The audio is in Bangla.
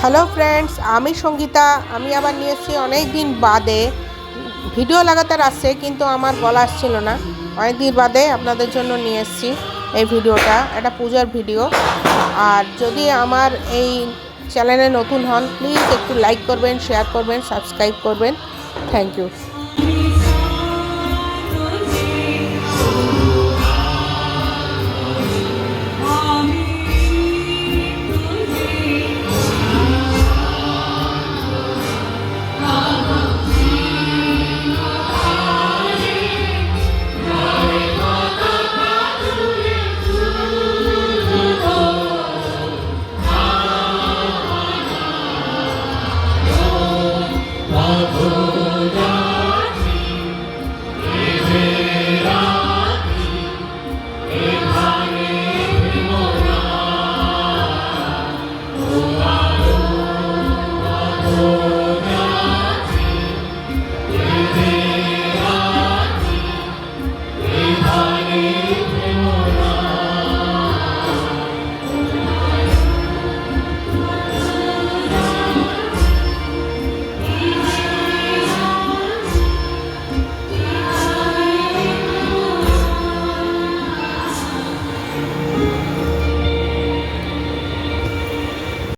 হ্যালো ফ্রেন্ডস, আমি সঙ্গীতা। আমি আবার নিয়ে এসেছি অনেক দিন বাদে। ভিডিও লাগাতার আসছে কিন্তু আমার বলা আসছিল না। অনেক দিন বাদে আপনাদের জন্য নিয়ে এসেছি এই ভিডিওটা। এটা পূজার ভিডিও। আর যদি আমার এই চ্যানেলে নতুন হন, প্লিজ একটু লাইক করবেন, শেয়ার করবেন, সাবস্ক্রাইব করবেন। Thank you.